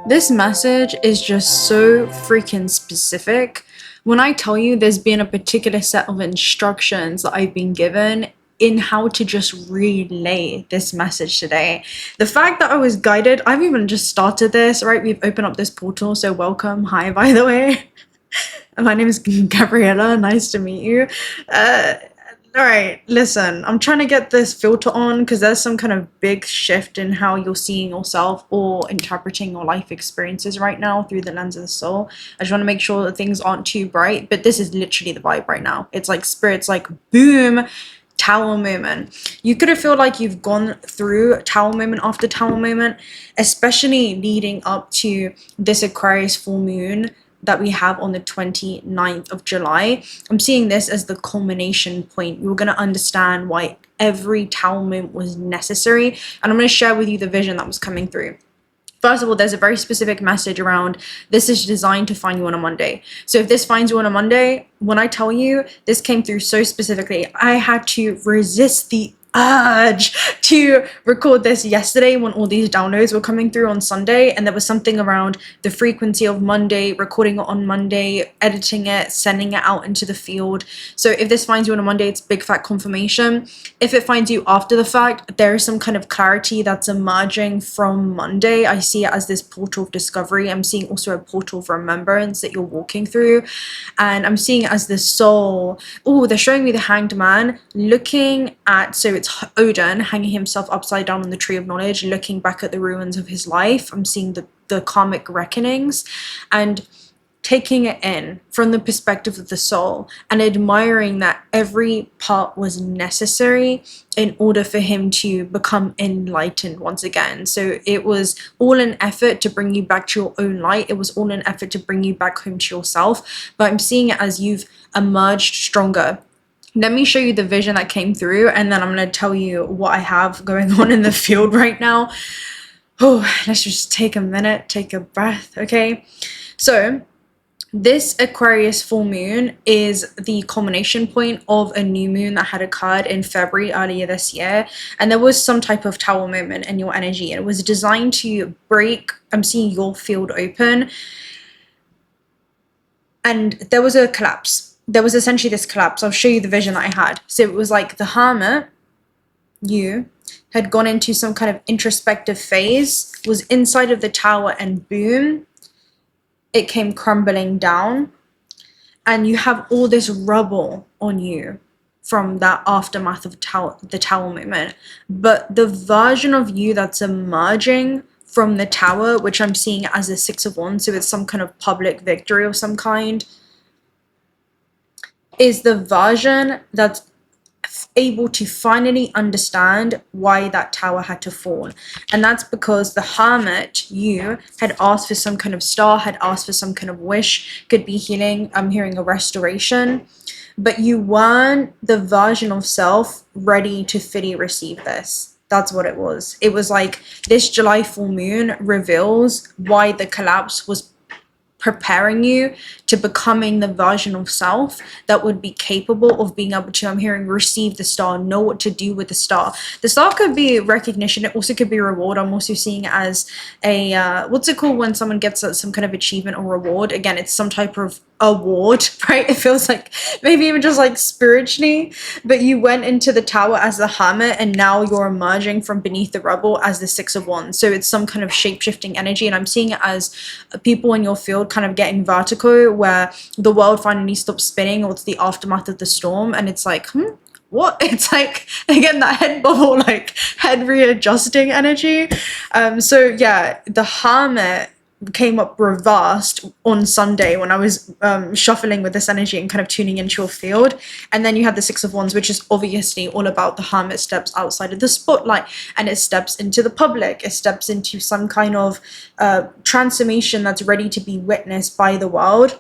This message is just so freaking specific. When I tell you there's been a particular set of instructions that I've been given in how to just relay this message today. The fact that I was guided, I've even just started this, right? We've opened up this portal, so welcome. Hi, by the way. My name is Gabriella. Nice to meet you. All right, listen, I'm trying to get this filter on because there's some kind of big shift in how you're seeing yourself or interpreting your life experiences right now through the lens of the soul. I just want to make sure that things aren't too bright, but this is literally the vibe right now. It's like spirit's like, boom, tower moment. You could have felt like you've gone through tower moment after tower moment, especially leading up to this Aquarius full moon that we have on the 29th of July. I'm seeing this as the culmination point. You're going to understand why every tower moment was necessary, and I'm going to share with you the vision that was coming through. First of all, there's a very specific message around this is designed to find you on a Monday. So if this finds you on a Monday, when I tell you this came through so specifically, I had to resist the urge to record this yesterday when all these downloads were coming through on Sunday, and there was something around the frequency of Monday, recording it on Monday, editing it, sending it out into the field. So if this finds you on a Monday, it's big fat confirmation. If it finds you after the fact, there is some kind of clarity that's emerging from Monday. I see it as this portal of discovery. I'm seeing also a portal of remembrance that you're walking through, and I'm seeing it as the soul. Oh, they're showing me the Hanged Man looking at, so it's Odin hanging himself upside down on the tree of knowledge, looking back at the ruins of his life. I'm seeing the karmic reckonings and taking it in from the perspective of the soul and admiring that every part was necessary in order for him to become enlightened once again. So it was all an effort to bring you back to your own light. It was all an effort to bring you back home to yourself. But I'm seeing it as you've emerged stronger. Let me show you the vision that came through, and then I'm going to tell you what I have going on in the field right now. Oh, let's just take a minute, take a breath, okay? So this Aquarius full moon is the culmination point of a new moon that had occurred in February earlier this year, and there was some type of tower moment in your energy, and it was designed to break, I'm seeing your field open, and there was a collapse. There was essentially this collapse. I'll show you the vision that I had. So it was like the hermit, you, had gone into some kind of introspective phase, was inside of the tower, and boom, it came crumbling down. And you have all this rubble on you from that aftermath of the tower moment. But the version of you that's emerging from the tower, which I'm seeing as the Six of Wands, so it's some kind of public victory of some kind, is the version that's able to finally understand why that tower had to fall. And that's because the hermit, you, had asked for some kind of star, had asked for some kind of wish, could be healing, I'm hearing a restoration, but you weren't the version of self ready to fully receive this. That's what it was. It was like this July full moon reveals why the collapse was preparing you to becoming the version of self that would be capable of being able to, I'm hearing, receive the star, know what to do with the star. The star could be recognition. It also could be reward. I'm also seeing it as a, what's it called when someone gets some kind of achievement or reward? Again, it's some type of award, right? It feels like maybe even just like spiritually, but you went into the tower as the hermit, and now you're emerging from beneath the rubble as the Six of Wands. So it's some kind of shape-shifting energy, and I'm seeing it as people in your field kind of getting vertigo, where the world finally stops spinning, or it's the aftermath of the storm, and it's like, what? It's like, again, that head bubble, like head readjusting energy. So yeah, the hermit came up reversed on Sunday when I was shuffling with this energy and kind of tuning into your field. And then you had the Six of Wands, which is obviously all about the hermit steps outside of the spotlight, and it steps into the public, it steps into some kind of transformation that's ready to be witnessed by the world.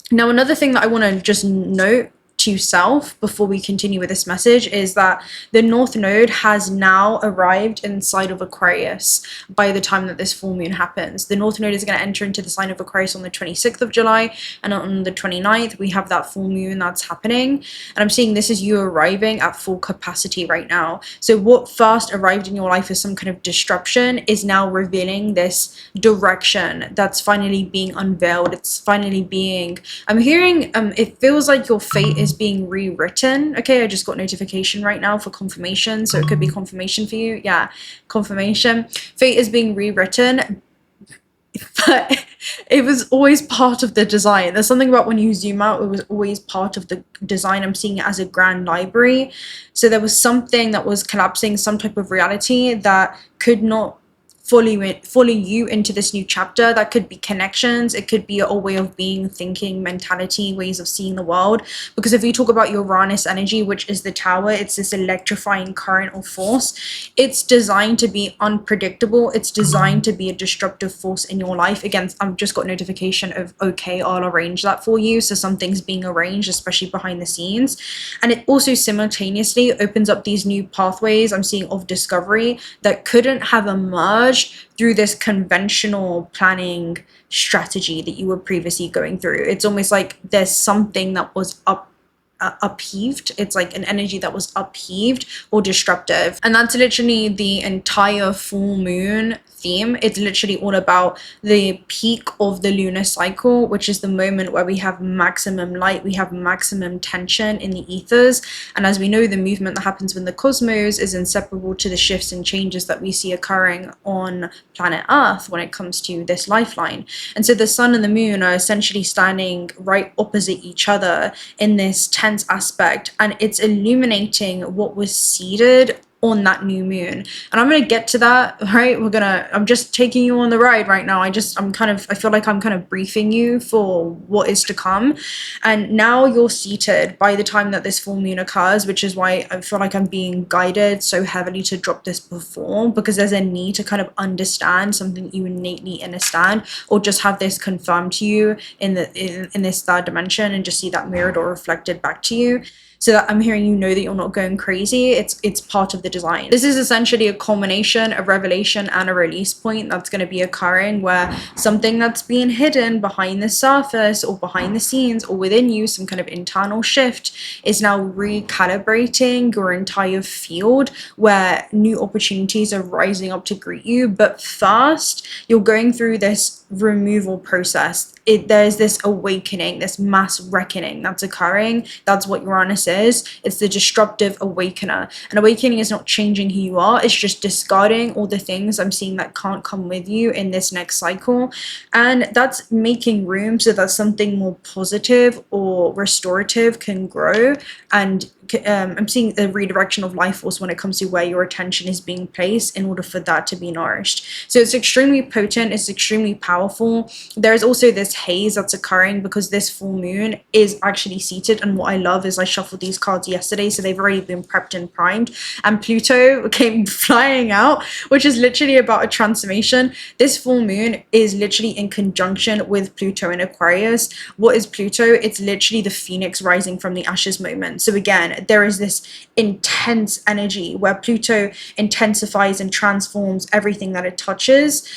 Now, another thing that I want to just note to self before we continue with this message is that the North Node has now arrived inside of Aquarius by the time that this full moon happens. The North Node is going to enter into the sign of Aquarius on the 26th of July, and on the 29th we have that full moon that's happening. And I'm seeing this is you arriving at full capacity right now. So what first arrived in your life as some kind of disruption is now revealing this direction that's finally being unveiled. It's finally being, I'm hearing, it feels like your fate is being rewritten. Okay, I just got notification right now for confirmation, so it could be confirmation for you. Yeah, confirmation. Fate is being rewritten, but it was always part of the design. There's something about when you zoom out, it was always part of the design. I'm seeing it as a grand library. So there was something that was collapsing, some type of reality that could not follow you into this new chapter. That could be connections, it could be a way of being, thinking, mentality, ways of seeing the world. Because if you talk about your Uranus energy, which is the tower, it's this electrifying current or force. It's designed to be unpredictable. It's designed to be a destructive force in your life. Again, I've just got notification of, okay, I'll arrange that for you. So something's being arranged, especially behind the scenes. And it also simultaneously opens up these new pathways I'm seeing of discovery that couldn't have emerged through this conventional planning strategy that you were previously going through. It's almost like there's something that was upheaved. It's like an energy that was upheaved or disruptive. And that's literally the entire full moon theme. It's literally all about the peak of the lunar cycle, which is the moment where we have maximum light, we have maximum tension in the ethers. And as we know, the movement that happens in the cosmos is inseparable to the shifts and changes that we see occurring on planet Earth when it comes to this lifeline. And so the sun and the moon are essentially standing right opposite each other in this tense aspect, and it's illuminating what was seeded on that new moon. And I'm gonna get to that, right? I'm just taking you on the ride right now. I feel like I'm kind of briefing you for what is to come. And now you're seated by the time that this full moon occurs, which is why I feel like I'm being guided so heavily to drop this before, because there's a need to kind of understand something you innately understand, or just have this confirmed to you in this third dimension and just see that mirrored or reflected back to you. So that I'm hearing you know that you're not going crazy. It's part of the design. This is essentially a culmination, a revelation, and a release point that's going to be occurring, where something that's being hidden behind the surface or behind the scenes or within you, some kind of internal shift, is now recalibrating your entire field, where new opportunities are rising up to greet you. But first, you're going through this removal process. There's this awakening, this mass reckoning that's occurring. That's what Uranus is. It's the disruptive awakener. An awakening is not changing who you are. It's just discarding all the things I'm seeing that can't come with you in this next cycle. And that's making room so that something more positive or restorative can grow. And I'm seeing the redirection of life force when it comes to where your attention is being placed in order for that to be nourished. So it's extremely potent. It's extremely powerful. There's also this haze that's occurring because this full moon is actually seated. And what I love is I shuffled these cards yesterday, so they've already been prepped and primed. And Pluto came flying out, which is literally about a transformation. This full moon is literally in conjunction with Pluto in Aquarius. What is Pluto? It's literally the phoenix rising from the ashes moment. So again, there is this intense energy where Pluto intensifies and transforms everything that it touches.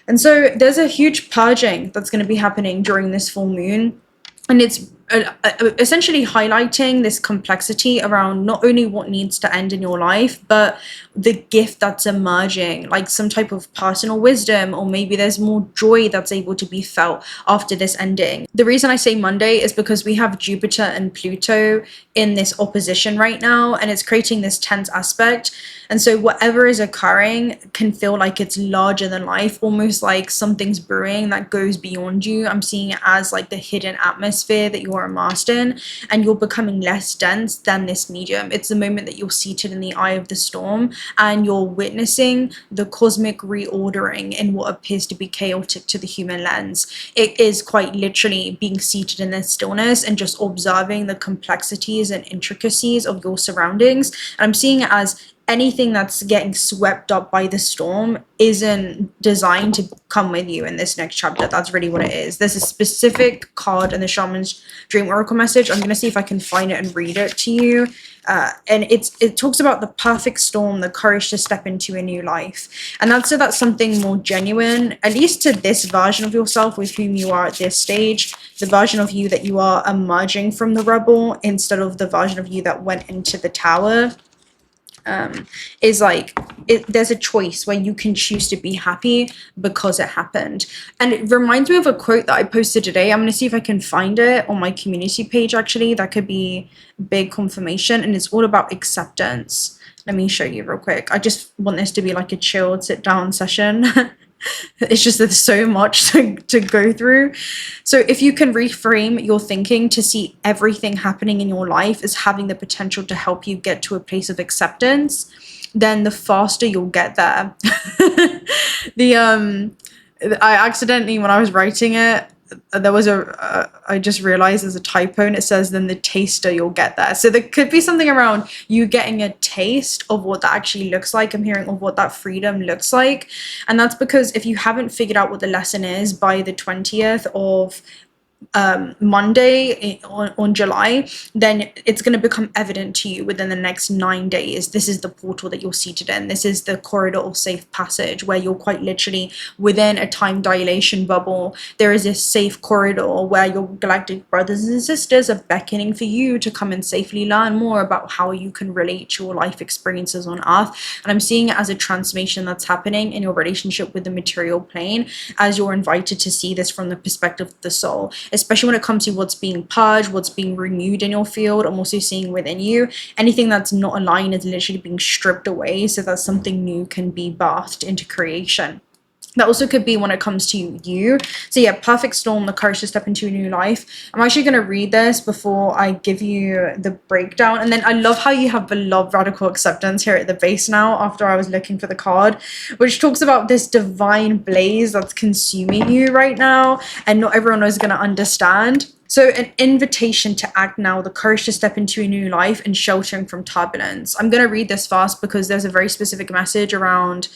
And so there's a huge purging that's going to be happening during this full moon. And it's essentially highlighting this complexity around not only what needs to end in your life, but the gift that's emerging, like some type of personal wisdom, or maybe there's more joy that's able to be felt after this ending. The reason I say Monday is because we have Jupiter and Pluto in this opposition right now, and it's creating this tense aspect. And so whatever is occurring can feel like it's larger than life, almost like something's brewing that goes beyond you. I'm seeing it as like the hidden atmosphere that you're immersed in, and you're becoming less dense than this medium. It's the moment that you're seated in the eye of the storm, and you're witnessing the cosmic reordering in what appears to be chaotic to the human lens. It is quite literally being seated in this stillness and just observing the complexities and intricacies of your surroundings. And I'm seeing it as anything that's getting swept up by the storm isn't designed to come with you in this next chapter. That's really what it is. There's a specific card in the Shaman's Dream Oracle message. I'm going to see if I can find it and read it to you. And it talks about the perfect storm, the courage to step into a new life. And that's so that's something more genuine, at least to this version of yourself with whom you are at this stage, the version of you that you are emerging from the rebel instead of the version of you that went into the tower. Is like there's a choice where you can choose to be happy because it happened. And it reminds me of a quote that I posted today. I'm going to see if I can find it on my community page. Actually, that could be big confirmation, and it's all about acceptance. Let me show you real quick. I just want this to be like a chilled sit down session. It's just there's so much to go through. So if you can reframe your thinking to see everything happening in your life as having the potential to help you get to a place of acceptance, then the faster you'll get there. I accidentally, when I was writing it, there was I just realized there's a typo, and it says then the taster you'll get there. So there could be something around you getting a taste of what that actually looks like. I'm hearing of what that freedom looks like. And that's because if you haven't figured out what the lesson is by the 20th of Monday on July, then it's going to become evident to you within the next 9 days. This is the portal that you're seated in. This is the corridor of safe passage, where you're quite literally within a time dilation bubble. There is this safe corridor where your galactic brothers and sisters are beckoning for you to come and safely learn more about how you can relate to your life experiences on Earth. And I'm seeing it as a transformation that's happening in your relationship with the material plane, as you're invited to see this from the perspective of the soul. Especially when it comes to what's being purged, what's being renewed in your field. I'm also seeing within you, anything that's not aligned is literally being stripped away so that something new can be birthed into creation. That also could be when it comes to you. So yeah, perfect storm, the courage to step into a new life. I'm actually going to read this before I give you the breakdown. And then I love how you have beloved radical acceptance here at the base now, after I was looking for the card, which talks about this divine blaze that's consuming you right now. And not everyone is going to understand. So an invitation to act now, the courage to step into a new life and sheltering from turbulence. I'm going to read this fast because there's a very specific message around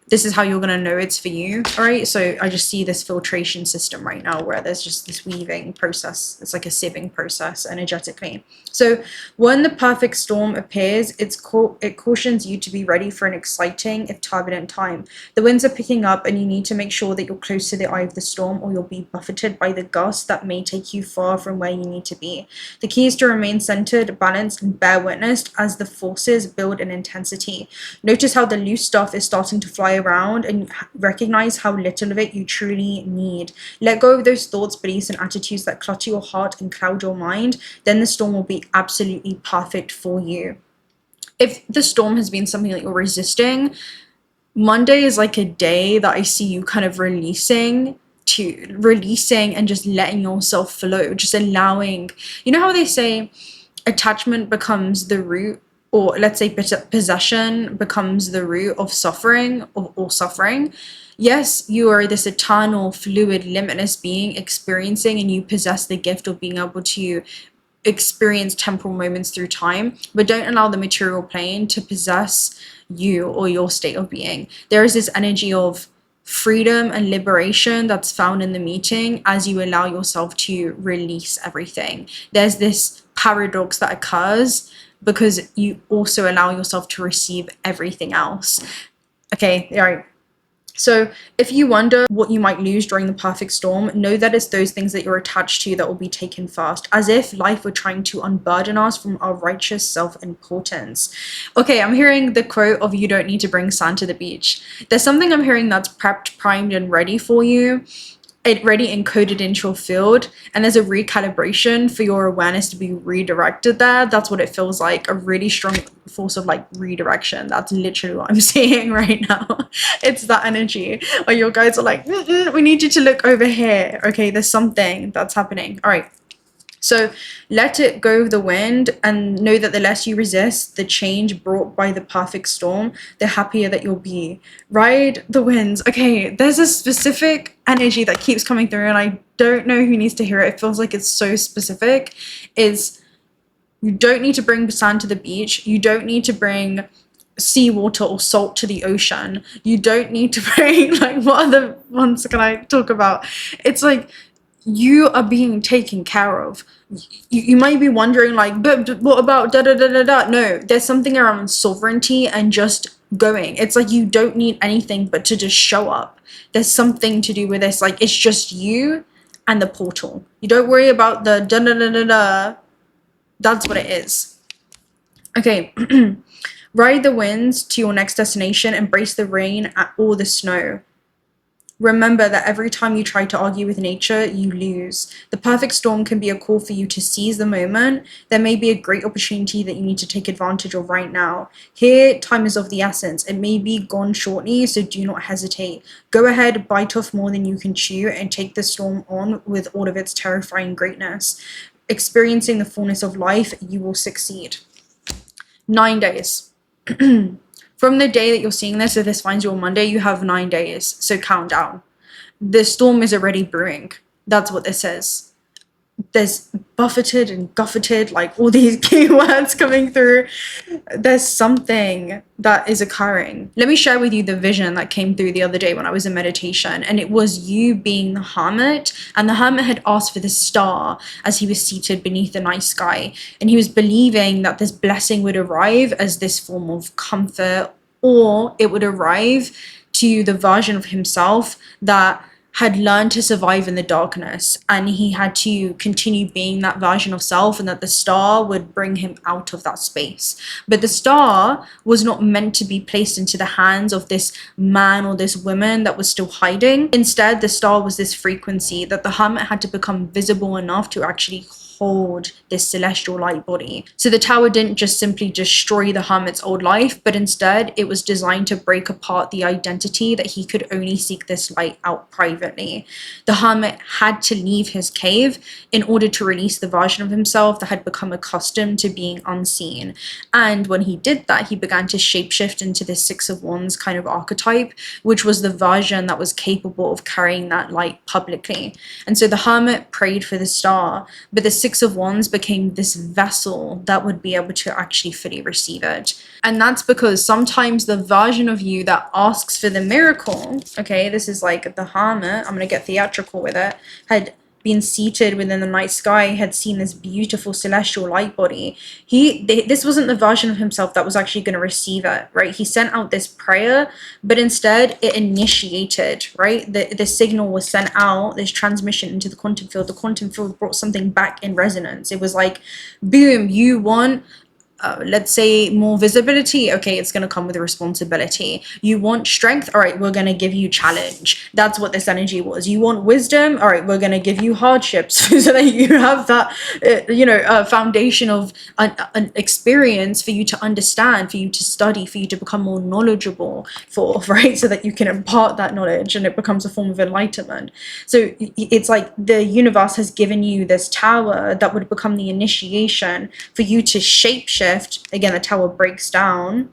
this is how you're going to know it's for you. All right. So I just see this filtration system right now where there's just this weaving process. It's like a sieving process energetically. So when the perfect storm appears, it cautions you to be ready for an exciting, if turbulent time. The winds are picking up and you need to make sure that you're close to the eye of the storm, or you'll be buffeted by the gusts that may take you far from where you need to be. The key is to remain centered, balanced, and bear witness as the forces build in intensity. Notice how the loose stuff is starting to fly around, and recognize how little of it you truly need. Let go of those thoughts, beliefs, and attitudes that clutter your heart and cloud your mind. Then the storm will be absolutely perfect for you. If the storm has been something that you're resisting, Monday is like a day that I see you kind of releasing and just letting yourself flow, just allowing, you know how they say attachment becomes the root, or let's say possession becomes the root of suffering, of all suffering. Yes, you are this eternal, fluid, limitless being experiencing, and you possess the gift of being able to experience temporal moments through time, but don't allow the material plane to possess you or your state of being. There is this energy of freedom and liberation that's found in the meeting as you allow yourself to release everything. There's this paradox that occurs because you also allow yourself to receive everything else. Okay, all right. So if you wonder what you might lose during the perfect storm, know that it's those things that you're attached to that will be taken first, as if life were trying to unburden us from our righteous self-importance. Okay, I'm hearing the quote of you don't need to bring sand to the beach. There's something I'm hearing that's prepped, primed, and ready for you. Ready encoded into your field, and there's a recalibration for your awareness to be redirected there. That's what it feels like, a really strong force of like redirection. That's literally what I'm seeing right now. It's that energy where your guides are like, we need you to look over here. Okay, there's something that's happening. All right. So let it go of the wind, and know that the less you resist the change brought by the perfect storm, the happier that you'll be. Ride the winds. Okay, there's a specific energy that keeps coming through, and I don't know who needs to hear it. It feels like it's so specific. Is you don't need to bring sand to the beach. You don't need to bring seawater or salt to the ocean. You don't need to bring, like, what other ones can I talk about? It's like, you are being taken care of. You might be wondering, like, but what about da da da da da? No, there's something around sovereignty and just going. It's like you don't need anything but to just show up. There's something to do with this. Like, it's just you and the portal. You don't worry about the da da da da da. That's what it is. Okay. Ride the winds to your next destination, embrace the rain or the snow. Remember that every time you try to argue with nature, you lose. The perfect storm can be a call for you to seize the moment. There may be a great opportunity that you need to take advantage of right now. Here, time is of the essence. It may be gone shortly, so do not hesitate. Go ahead, bite off more than you can chew, and take the storm on with all of its terrifying greatness. Experiencing the fullness of life, you will succeed. 9 days. From the day that you're seeing this, if this finds you on Monday, you have 9 days. So count down. The storm is already brewing. That's what this is. There's buffeted and guffeted, like all these keywords coming through. There's something that is occurring. Let me share with you the vision that came through the other day when I was in meditation. And it was you being the hermit. And the hermit had asked for the star as he was seated beneath the night sky. And he was believing that this blessing would arrive as this form of comfort, or it would arrive to the version of himself that had learned to survive in the darkness, and he had to continue being that version of self, and that the star would bring him out of that space. But the star was not meant to be placed into the hands of this man or this woman that was still hiding. Instead, the star was this frequency that the hermit had to become visible enough to actually hold this celestial light body. So the tower didn't just simply destroy the hermit's old life, but instead it was designed to break apart the identity that he could only seek this light out privately. The hermit had to leave his cave in order to release the version of himself that had become accustomed to being unseen. And when he did that, he began to shapeshift into this Six of Wands kind of archetype, which was the version that was capable of carrying that light publicly. And so the hermit prayed for the star, but the Six of Wands became this vessel that would be able to actually fully receive it. And that's because sometimes the version of you that asks for the miracle, okay, this is like the hermit, I'm going to get theatrical with it, had been seated within the night sky, had seen this beautiful celestial light body. This wasn't the version of himself that was actually going to receive it, right? He sent out this prayer, but instead it initiated, right? The signal was sent out, this transmission into the quantum field. The quantum field brought something back in resonance. It was like, boom, you want let's say more visibility. Okay, it's going to come with a responsibility. You want strength? All right, we're going to give you challenge. That's what this energy was. You want wisdom? All right, we're going to give you hardships so that you have that, foundation of an experience for you to understand, for you to study, for you to become more knowledgeable right? So that you can impart that knowledge and it becomes a form of enlightenment. So it's like the universe has given you this tower that would become the initiation for you to shapeshift. Again, the tower breaks down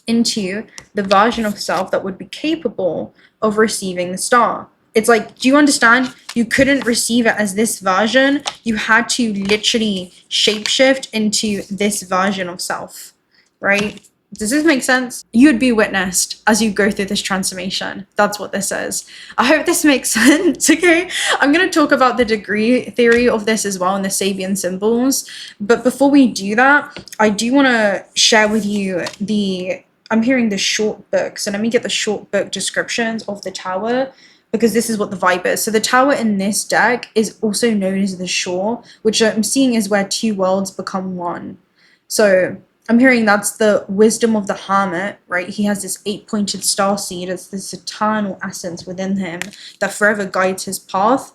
into the version of self that would be capable of receiving the star. It's like, do you understand? You couldn't receive it as this version. You had to literally shapeshift into this version of self, right? Does this make sense? You'd be witnessed as you go through this transformation. That's what this is. I hope this makes sense, okay? I'm going to talk about the degree theory of this as well and the Sabian symbols. But before we do that, I do want to share with you I'm hearing the short book. So let me get the short book descriptions of the tower, because this is what the vibe is. So the tower in this deck is also known as the shore, which I'm seeing is where two worlds become one. So I'm hearing that's the wisdom of the hermit, right? He has this 8-pointed star seed. It's this eternal essence within him that forever guides his path.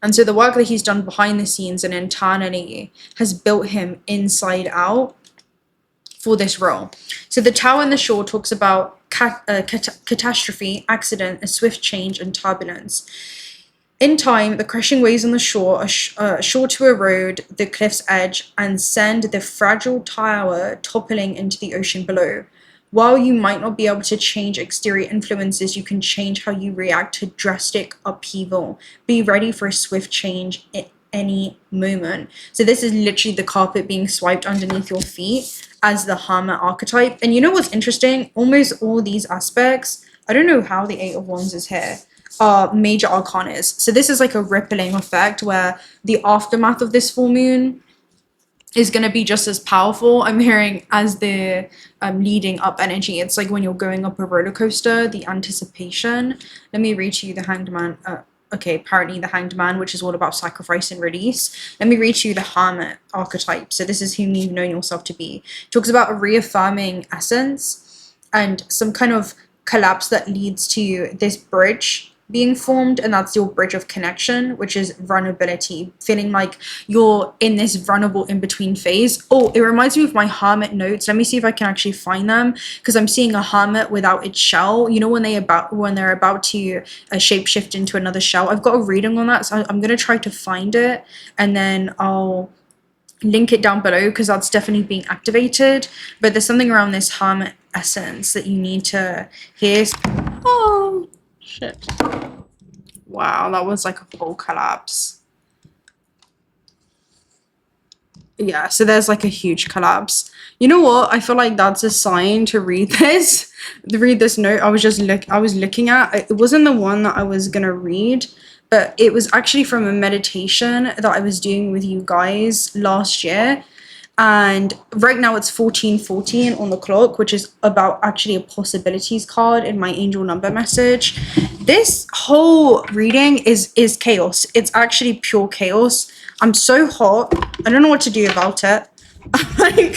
And so the work that he's done behind the scenes and internally has built him inside out for this role. So the tower and the shore talks about catastrophe, accident, a swift change, and turbulence. In time, the crashing waves on the shore are sure to erode the cliff's edge and send the fragile tower toppling into the ocean below. While you might not be able to change exterior influences, you can change how you react to drastic upheaval. Be ready for a swift change any moment. So this is literally the carpet being swiped underneath your feet as the hermit archetype. And you know what's interesting? Almost all these aspects, I don't know how the Eight of Wands is here, are major arcanas. So this is like a rippling effect where the aftermath of this full moon is going to be just as powerful. I'm hearing as the leading up energy. It's like when you're going up a roller coaster, the anticipation. Let me read to you the Hanged Man. Okay, apparently the Hanged Man, which is all about sacrifice and release. Let me read to you the Hermit archetype. So this is whom you've known yourself to be. It talks about a reaffirming essence and some kind of collapse that leads to this bridge being formed, and that's your bridge of connection, which is vulnerability, feeling like you're in this vulnerable in-between phase. Oh, it reminds me of my hermit notes. Let me see if I can actually find them, because I'm seeing a hermit without its shell. You know, when they're about to shapeshift into another shell. I've got a reading on that, so I'm going to try to find it, and then I'll link it down below, because that's definitely being activated. But there's something around this hermit essence that you need to hear. Oh shit. Wow, that was like a full collapse. Yeah, so there's like a huge collapse. You know what? I feel like that's a sign to read this. Read this note I was looking at. It wasn't the one that I was gonna read, but it was actually from a meditation that I was doing with you guys last year. And right now it's 14:14 on the clock, which is about actually a possibilities card in my angel number message. This whole reading is chaos. It's actually pure chaos. I'm so hot. I don't know what to do about it. Like,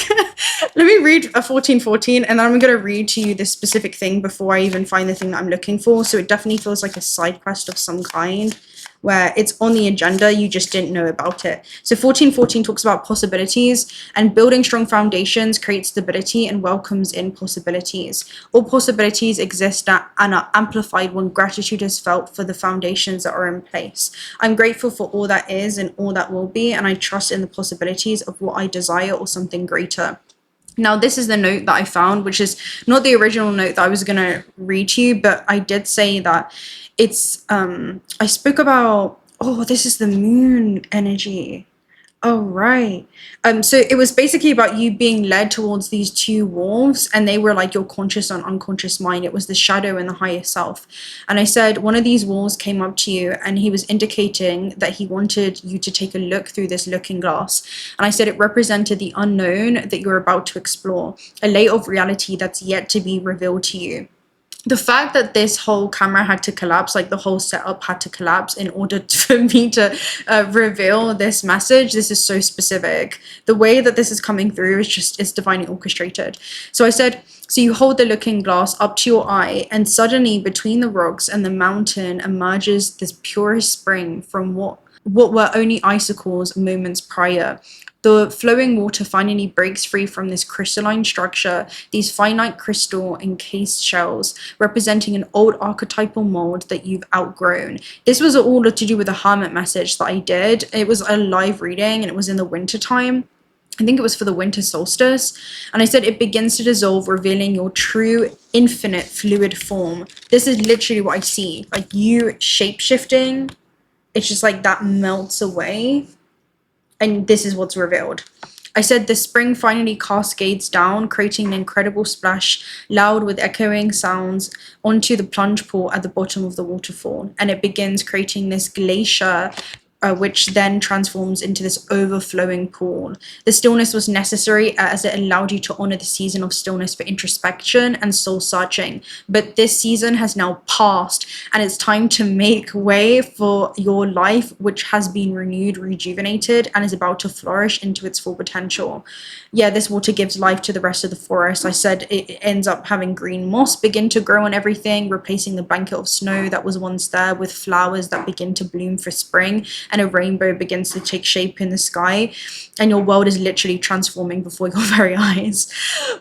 let me read a 14:14, and then I'm going to read to you this specific thing before I even find the thing that I'm looking for. So it definitely feels like a side quest of some kind, where it's on the agenda, you just didn't know about it. So 14:14 talks about possibilities, and building strong foundations creates stability and welcomes in possibilities. All possibilities exist and are amplified when gratitude is felt for the foundations that are in place. I'm grateful for all that is and all that will be, and I trust in the possibilities of what I desire or something greater. Now, this is the note that I found, which is not the original note that I was going to read to you, but I did say that it's, I spoke about, oh, this is the moon energy. Oh, right. So it was basically about you being led towards these two wolves, and they were like your conscious and unconscious mind. It was the shadow and the higher self. And I said one of these wolves came up to you, and he was indicating that he wanted you to take a look through this looking glass. And I said it represented the unknown that you're about to explore, a layer of reality that's yet to be revealed to you. The fact that this whole camera had to collapse, like the whole setup had to collapse in order for me to reveal this message, this is so specific. The way that this is coming through is just, it's divinely orchestrated. So I said, so you hold the looking glass up to your eye, and suddenly between the rocks and the mountain emerges this purest spring from what were only icicles moments prior. The flowing water finally breaks free from this crystalline structure, these finite crystal encased shells, representing an old archetypal mold that you've outgrown. This was all to do with the hermit message that I did. It was a live reading, and it was in the winter time. I think it was for the winter solstice. And I said it begins to dissolve, revealing your true, infinite, fluid form. This is literally what I see. Like you shape-shifting. It's just like that melts away. And this is what's revealed. I said the spring finally cascades down, creating an incredible splash, loud with echoing sounds, onto the plunge pool at the bottom of the waterfall. And it begins creating this glacier, which then transforms into this overflowing pool. The stillness was necessary as it allowed you to honor the season of stillness for introspection and soul searching. But this season has now passed, and it's time to make way for your life, which has been renewed, rejuvenated, and is about to flourish into its full potential. Yeah, this water gives life to the rest of the forest. I said it ends up having green moss begin to grow on everything, replacing the blanket of snow that was once there with flowers that begin to bloom for spring, and a rainbow begins to take shape in the sky, and your world is literally transforming before your very eyes.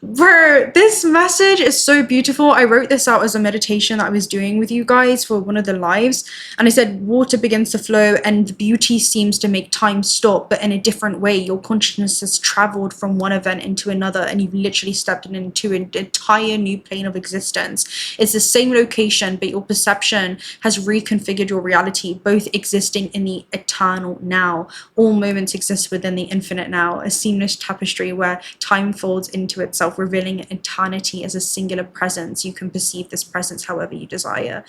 Bro, this message is so beautiful. I wrote this out as a meditation that I was doing with you guys for one of the lives, and I said water begins to flow and the beauty seems to make time stop, but in a different way. Your consciousness has traveled from one event into another, and you've literally stepped into an entire new plane of existence. It's the same location, but your perception has reconfigured your reality, both existing in the eternal now. All moments exist within the infinite now, a seamless tapestry where time folds into itself, revealing eternity as a singular presence. You can perceive this presence however you desire.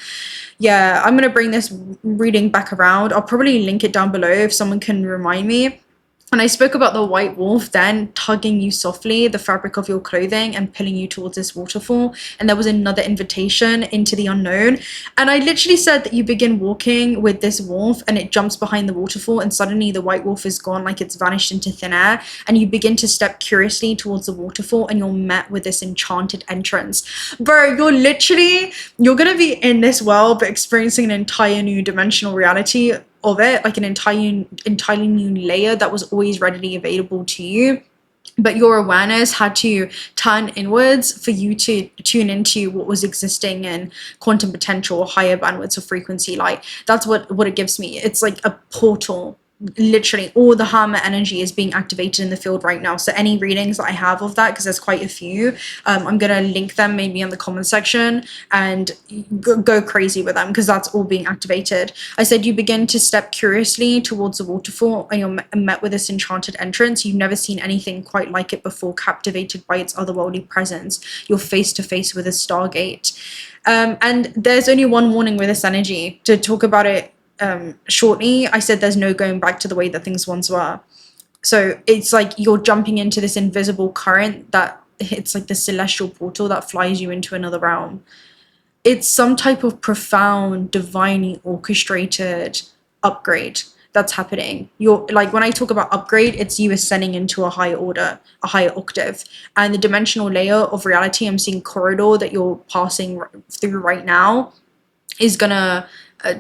Yeah, I'm going to bring this reading back around. I'll probably link it down below if someone can remind me. And I spoke about the white wolf then tugging you softly, the fabric of your clothing, and pulling you towards this waterfall. And there was another invitation into the unknown. And I literally said that you begin walking with this wolf and it jumps behind the waterfall, and suddenly the white wolf is gone, like it's vanished into thin air. And you begin to step curiously towards the waterfall, and you're met with this enchanted entrance. Bro, you're gonna be in this world but experiencing an entire new dimensional reality of it, like an entirely new layer that was always readily available to you, but your awareness had to turn inwards for you to tune into what was existing in quantum potential or higher bandwidths of frequency. Like that's what it gives me. It's like a portal. Literally all the 𝓏 energy is being activated in the field right now. So any readings that I have of that, because there's quite a few, I'm gonna link them maybe in the comment section and go crazy with them, because that's all being activated. I said you begin to step curiously towards the waterfall, and you're met with this enchanted entrance. You've never seen anything quite like it before, captivated by its otherworldly presence. You're face to face with a stargate, and there's only one warning with this energy. To talk about it shortly, I said there's no going back to the way that things once were. So it's like you're jumping into this invisible current that it's like the celestial portal that flies you into another realm. It's some type of profound, divinely orchestrated upgrade that's happening. You're like, when I talk about upgrade, it's you ascending into a higher order, a higher octave, and the dimensional layer of reality I'm seeing corridor that you're passing through right now is gonna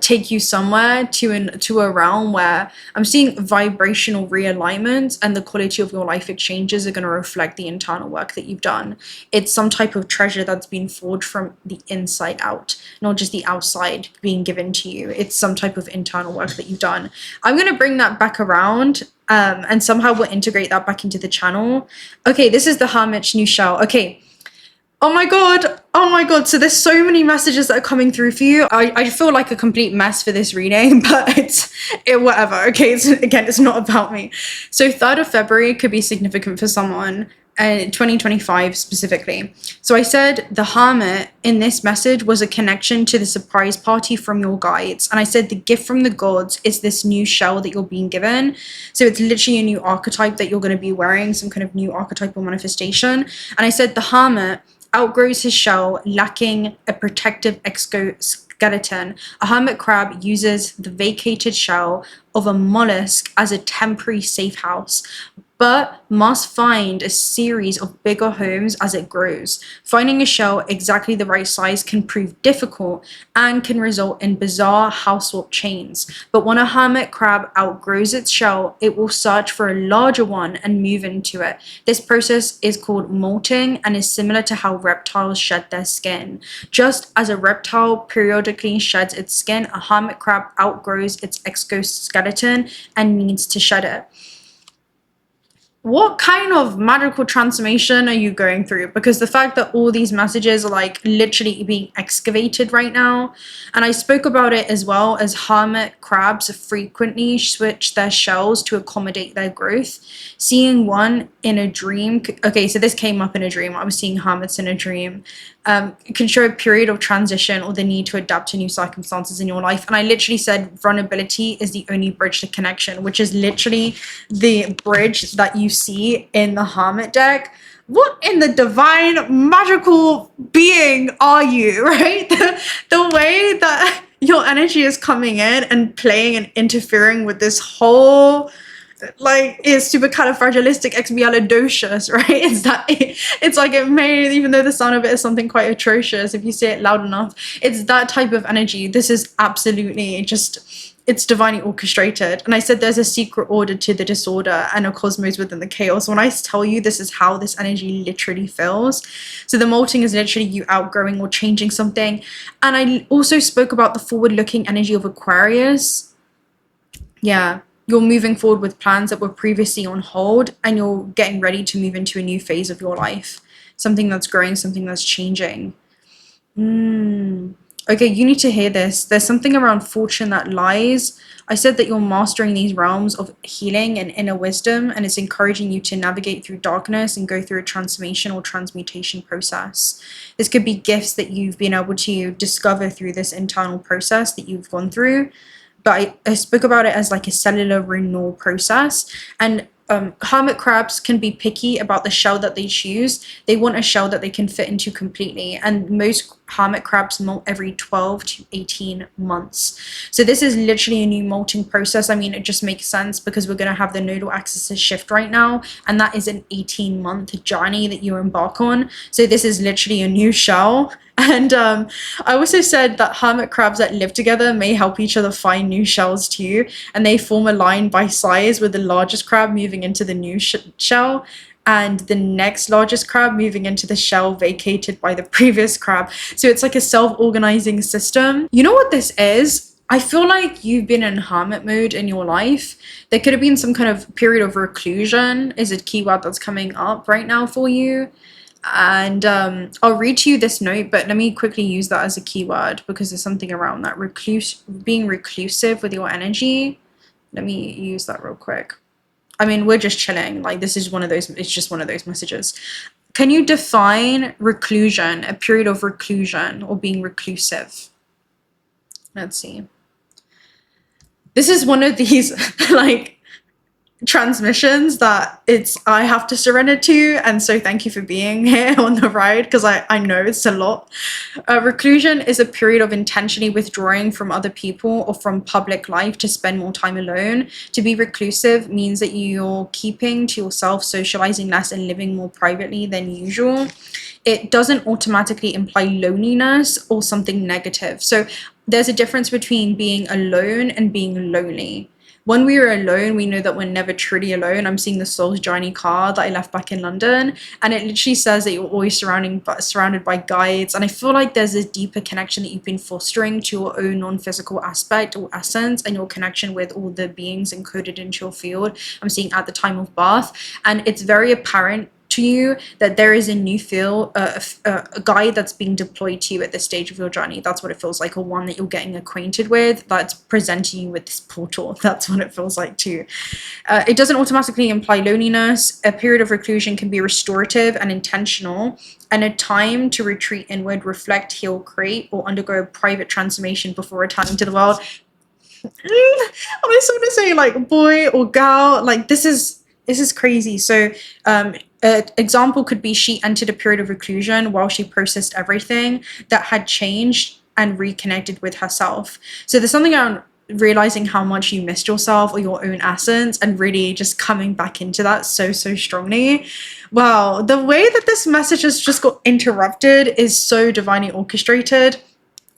take you somewhere to a realm where I'm seeing vibrational realignment, and the quality of your life exchanges are going to reflect the internal work that you've done. It's some type of treasure that's been forged from the inside out, not just the outside being given to you. It's some type of internal work that you've done. I'm going to bring that back around, and somehow we'll integrate that back into the channel. Okay, this is the 𝓏𝓛 𝓲𝓵. Okay. Oh my god, so there's so many messages that are coming through for you. I feel like a complete mess for this reading, but it's whatever. Okay, it's not about me. So 3rd of February could be significant for someone, and 2025 specifically. So I said the hermit in this message was a connection to the surprise party from your guides, and I said the gift from the gods is this new shell that you're being given. So it's literally a new archetype that you're going to be wearing, some kind of new archetypal manifestation. And I said the hermit outgrows his shell, lacking a protective exoskeleton. A hermit crab uses the vacated shell of a mollusk as a temporary safe house, but must find a series of bigger homes as it grows. Finding a shell exactly the right size can prove difficult and can result in bizarre house swap chains. But when a hermit crab outgrows its shell, it will search for a larger one and move into it. This process is called molting and is similar to how reptiles shed their skin. Just as a reptile periodically sheds its skin, a hermit crab outgrows its exoskeleton and needs to shed it. What kind of magical transformation are you going through? Because the fact that all these messages are like literally being excavated right now, and I spoke about it as well as hermit crabs frequently switch their shells to accommodate their growth. Seeing one in a dream, okay, so this came up in a dream. I was seeing hermits in a dream. Can show a period of transition or the need to adapt to new circumstances in your life. And I literally said vulnerability is the only bridge to connection, which is literally the bridge that you see in the hermit deck. What in the divine magical being are you, right? The way that your energy is coming in and playing and interfering with this whole, like, it's supercalifragilisticexpialidocious, right? It's like it may, even though the sound of it is something quite atrocious, if you say it loud enough, it's that type of energy. This is absolutely just, it's divinely orchestrated. And I said there's a secret order to the disorder and a cosmos within the chaos. When I tell you this is how this energy literally feels. So the molting is literally you outgrowing or changing something. And I also spoke about the forward-looking energy of Aquarius. Yeah. You're moving forward with plans that were previously on hold, and you're getting ready to move into a new phase of your life. Something that's growing, something that's changing. Okay, you need to hear this. There's something around fortune that lies. I said that you're mastering these realms of healing and inner wisdom, and it's encouraging you to navigate through darkness and go through a transformation or transmutation process. This could be gifts that you've been able to discover through this internal process that you've gone through. But I spoke about it as like a cellular renewal process. And hermit crabs can be picky about the shell that they choose. They want a shell that they can fit into completely. And most hermit crabs molt every 12 to 18 months. So this is literally a new molting process. I mean, it just makes sense because we're going to have the nodal axis shift right now. And that is an 18-month journey that you embark on. So this is literally a new shell. And I also said that hermit crabs that live together may help each other find new shells too, and they form a line by size, with the largest crab moving into the new shell and the next largest crab moving into the shell vacated by the previous crab. So it's like a self-organizing system. You know what this is? I feel like you've been in hermit mode in your life. There could have been some kind of period of reclusion is a keyword that's coming up right now for you. And I'll read to you this note, but let me quickly use that as a keyword because there's something around that being reclusive with your energy. Let me use that real quick. I mean, we're just chilling. Like, this is one of those, it's just one of those messages. Can you define reclusion, a period of reclusion or being reclusive? Let's see. This is one of these like transmissions that I have to surrender to, and so thank you for being here on the ride because I know it's a lot. Reclusion is a period of intentionally withdrawing from other people or from public life to spend more time alone. To be reclusive means that you're keeping to yourself, socializing less, and living more privately than usual. It doesn't automatically imply loneliness or something negative. So there's a difference between being alone and being lonely. When we are alone, we know that we're never truly alone. I'm seeing the Soul's Journey card that I left back in London, and it literally says that you're always surrounded by guides. And I feel like there's a deeper connection that you've been fostering to your own non-physical aspect or essence and your connection with all the beings encoded into your field. I'm seeing at the time of birth, and it's very apparent to you that there is a new field, a guide that's being deployed to you at this stage of your journey. That's what it feels like, or one that you're getting acquainted with that's presenting you with this portal. That's what it feels like too. It doesn't automatically imply loneliness. A period of reclusion can be restorative and intentional, and a time to retreat inward, reflect, heal, create, or undergo a private transformation before returning to the world. I just want to say, like, boy or girl, like, this is crazy. So an example could be she entered a period of reclusion while she processed everything that had changed and reconnected with herself. So there's something around realizing how much you missed yourself or your own essence and really just coming back into that so strongly. Wow, the way that this message has just got interrupted is so divinely orchestrated.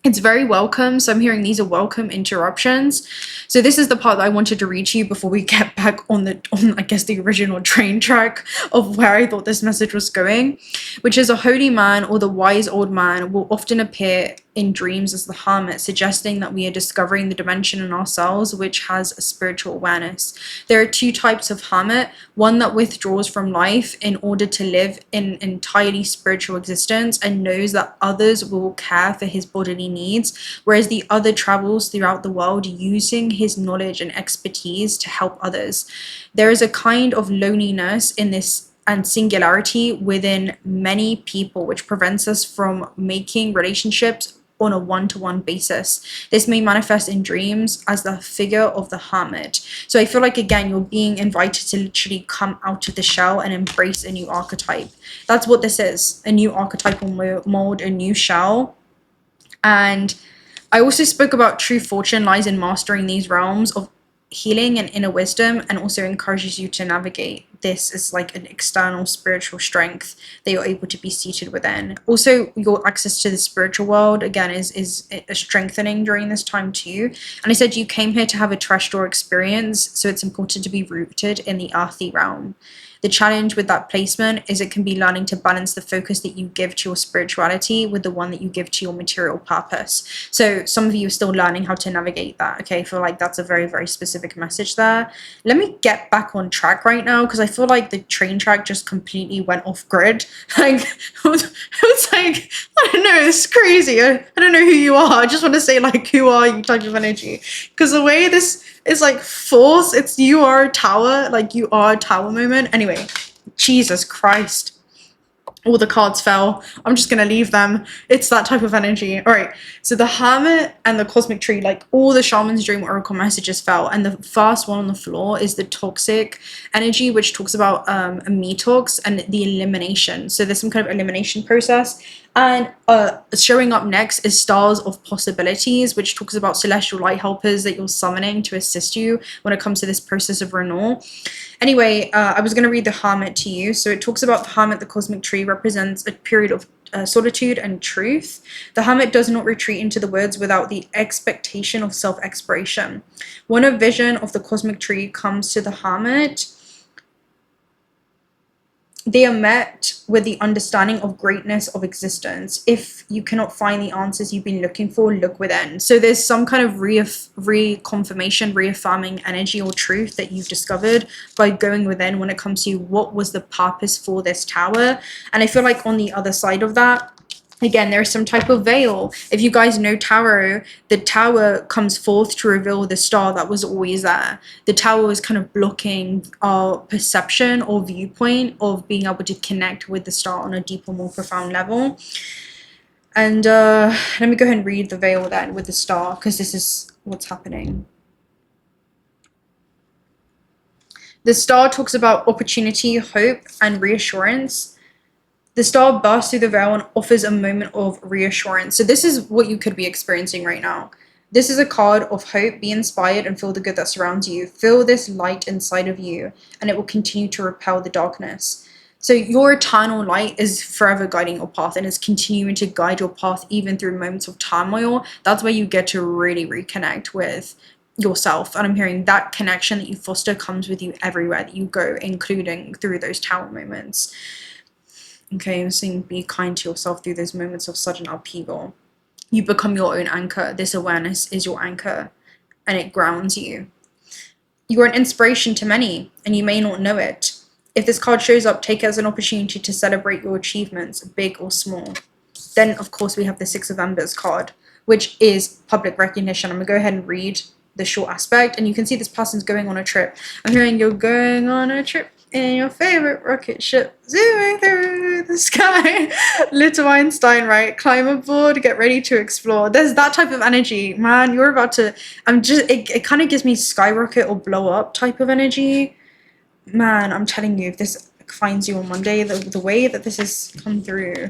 It's very welcome. So I'm hearing these are welcome interruptions. So this is the part that I wanted to read to you before we get back on I guess the original train track of where I thought this message was going, which is a holy man or the wise old man will often appear in dreams as the hermit, suggesting that we are discovering the dimension in ourselves which has a spiritual awareness. There are two types of hermit, one that withdraws from life in order to live in entirely spiritual existence and knows that others will care for his bodily needs, whereas the other travels throughout the world using his knowledge and expertise to help others. There is a kind of loneliness in this and singularity within many people which prevents us from making relationships on a one-to-one basis. This may manifest in dreams as the figure of the hermit. So I feel like, again, you're being invited to literally come out of the shell and embrace a new archetype. That's what this is, a new archetypal mold, a new shell. And I also spoke about true fortune lies in mastering these realms of healing and inner wisdom, and also encourages you to navigate this as like an external spiritual strength that you're able to be seated within. Also, your access to the spiritual world again is a strengthening during this time too. And I said you came here to have a terrestrial experience, so it's important to be rooted in the earthy realm. The challenge with that placement is it can be learning to balance the focus that you give to your spirituality with the one that you give to your material purpose. So some of you are still learning how to navigate that. Okay, I feel like that's a very specific message there. Let me get back on track right now because I feel like the train track just completely went off grid. Like, it was like, I don't know, it's crazy. I don't know who you are. I just want to say, like, who are you type of energy. Because the way this is like force, it's you are a tower, like you are a tower moment. Anyway, Jesus Christ. All the cards fell. I'm just gonna leave them. It's that type of energy. All right, so the Hermit and the Cosmic Tree, like all the Shaman's Dream Oracle messages fell, and the first one on the floor is the Toxic energy, which talks about a detox and the elimination. So there's some kind of elimination process. And showing up next is Stars of Possibilities, which talks about celestial light helpers that you're summoning to assist you when it comes to this process of renewal. Anyway, I was going to read the Hermit to you. So it talks about the Hermit, the Cosmic Tree, represents a period of solitude and truth. The Hermit does not retreat into the woods without the expectation of self-exploration. When a vision of the Cosmic Tree comes to the Hermit, they are met with the understanding of greatness of existence. If you cannot find the answers you've been looking for, look within. So there's some kind of reconfirmation, reaffirming energy or truth that you've discovered by going within when it comes to what was the purpose for this tower. And I feel like on the other side of that, again, there's some type of veil. If you guys know tarot, the tower comes forth to reveal the star that was always there. The tower is kind of blocking our perception or viewpoint of being able to connect with the star on a deeper, more profound level. And let me go ahead and read the veil then with the star, because this is what's happening. The star talks about opportunity, hope, and reassurance. The star bursts through the veil and offers a moment of reassurance. So this is what you could be experiencing right now. This is a card of hope. Be inspired and feel the good that surrounds you. Feel this light inside of you, and it will continue to repel the darkness. So your eternal light is forever guiding your path and is continuing to guide your path even through moments of turmoil. That's where you get to really reconnect with yourself. And I'm hearing that connection that you foster comes with you everywhere that you go, including through those tower moments. Okay, I'm saying be kind to yourself through those moments of sudden upheaval. You become your own anchor. This awareness is your anchor, and it grounds you. You are an inspiration to many, and you may not know it. If this card shows up, take it as an opportunity to celebrate your achievements, big or small. Then, of course, we have the Six of Embers card, which is public recognition. I'm going to go ahead and read the short aspect, and you can see this person's going on a trip. I'm hearing you're going on a trip in your favorite rocket ship, zooming through the sky. Little Einstein, right? Climb aboard, get ready to explore. There's that type of energy, man. You're about to, it kind of gives me skyrocket or blow up type of energy. Man, I'm telling you, if this finds you on Monday, the way that this has come through,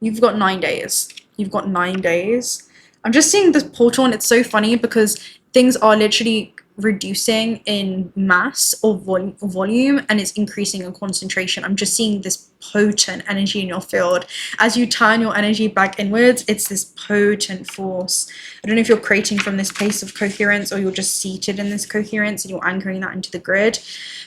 you've got 9 days. You've got 9 days. I'm just seeing this portal, and it's so funny because things are literally reducing in mass or volume, and it's increasing in concentration. I'm just seeing this potent energy in your field. As you turn your energy back inwards, it's this potent force. I don't know if you're creating from this place of coherence or you're just seated in this coherence and you're anchoring that into the grid.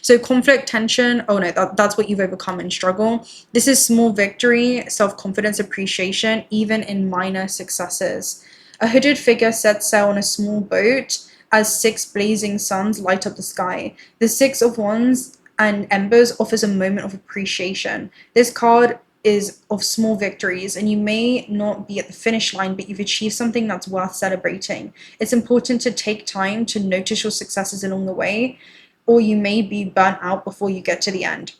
So conflict, tension, oh no, that's what you've overcome in struggle. This is small victory, self-confidence, appreciation, even in minor successes. A hooded figure sets sail on a small boat as 6 blazing suns light up the sky. The Six of Wands and Embers offers a moment of appreciation. This card is of small victories, and you may not be at the finish line, but you've achieved something that's worth celebrating. It's important to take time to notice your successes along the way, or you may be burnt out before you get to the end.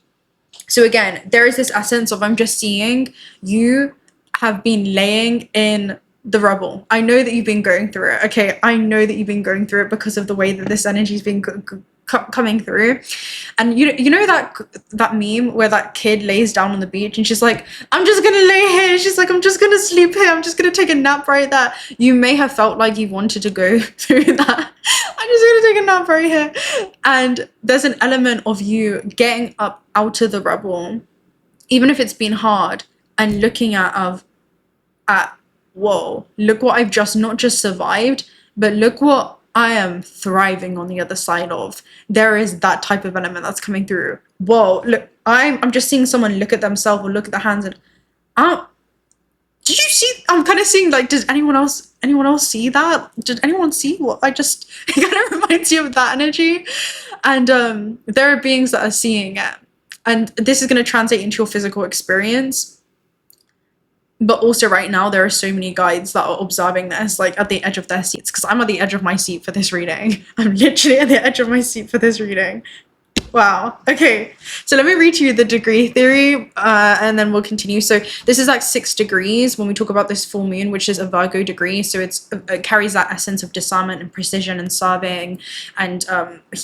So again, there is this essence of, I'm just seeing you have been laying in the rubble. I know that you've been going through it. Okay, I know that you've been going through it because of the way that this energy's been coming through. And you know that meme where that kid lays down on the beach and she's like, I'm just gonna lay here. She's like, I'm just gonna sleep here. I'm just gonna take a nap right there. You may have felt like you wanted to go through that. I'm just gonna take a nap right here. And there's an element of you getting up out of the rubble, even if it's been hard, and looking at whoa, look what I've not just survived, but look what I am thriving on the other side of. There is that type of element that's coming through. Whoa, look, I'm just seeing someone look at themselves or look at their hands and, Did you see? I'm kind of seeing like, does anyone else see that? Did anyone see what I just? It kind of reminds you of that energy, and there are beings that are seeing it, and this is going to translate into your physical experience. But also right now there are so many guides that are observing this, like at the edge of their seats, because I'm at the edge of my seat for this reading. I'm literally at the edge of my seat for this reading. Wow. Okay, so let me read to you the degree theory, and then we'll continue. So this is like 6 degrees when we talk about this full moon, which is a Virgo degree. So it carries that essence of discernment and precision and serving, and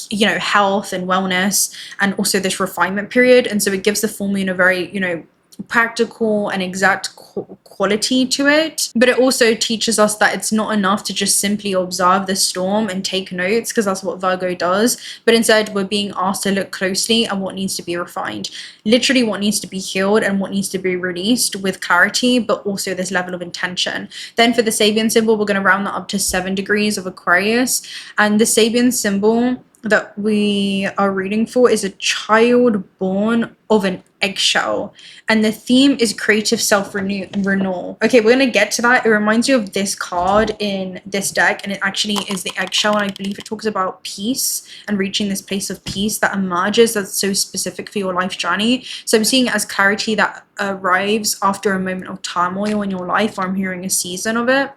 you know, health and wellness, and also this refinement period. And so it gives the full moon a very, you know, practical and exact quality to it, but it also teaches us that it's not enough to just simply observe the storm and take notes, because that's what Virgo does, but instead we're being asked to look closely at what needs to be refined, literally what needs to be healed and what needs to be released with clarity, but also this level of intention. Then for the Sabian symbol, we're going to round that up to 7 degrees of Aquarius, and the Sabian symbol that we are reading for is a child born of an eggshell, and the theme is creative self-renewal. Okay, we're gonna get to that. It reminds you of this card in this deck, and it actually is the eggshell, and I believe it talks about peace and reaching this place of peace that emerges, that's so specific for your life journey. So I'm seeing it as clarity that arrives after a moment of turmoil in your life, or I'm hearing a season of it.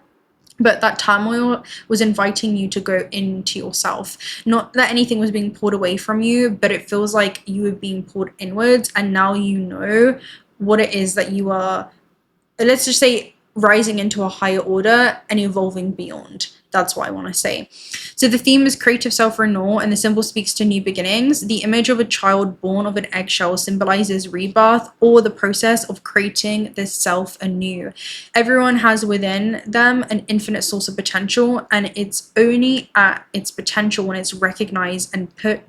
But that turmoil was inviting you to go into yourself. Not that anything was being pulled away from you, but it feels like you were being pulled inwards, and now you know what it is that you are, let's just say, rising into a higher order and evolving beyond. That's what I want to say. So the theme is creative self-renewal, and the symbol speaks to new beginnings. The image of a child born of an eggshell symbolizes rebirth, or the process of creating this self anew. Everyone has within them an infinite source of potential, and it's only at its potential when it's recognized and put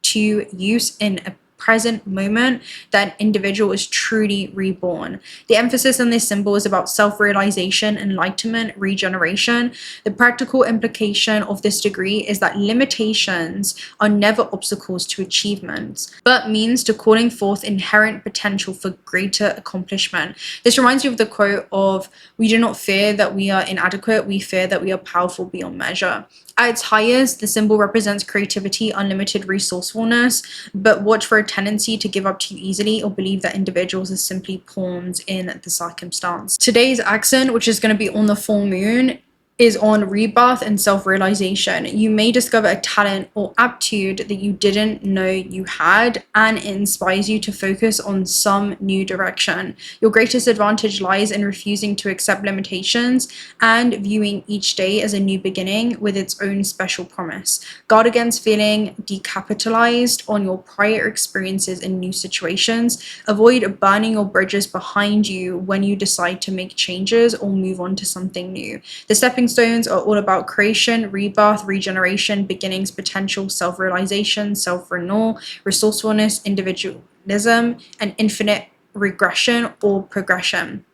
to use in a present moment that an individual is truly reborn. The emphasis on this symbol is about self-realization, enlightenment, regeneration. The practical implication of this degree is that limitations are never obstacles to achievements, but means to calling forth inherent potential for greater accomplishment. This reminds you of the quote of, "We do not fear that we are inadequate, we fear that we are powerful beyond measure." At its highest, the symbol represents creativity, unlimited resourcefulness, but watch for a tendency to give up too easily or believe that individuals are simply pawns in the circumstance. Today's accent, which is going to be on the full moon, is on rebirth and self-realization. You may discover a talent or aptitude that you didn't know you had, and it inspires you to focus on some new direction. Your greatest advantage lies in refusing to accept limitations and viewing each day as a new beginning with its own special promise. Guard against feeling decapitalized on your prior experiences in new situations. Avoid burning your bridges behind you when you decide to make changes or move on to something new. The stepping stones are all about creation, rebirth, regeneration, beginnings, potential, self-realization, self-renewal, resourcefulness, individualism, and infinite regression or progression.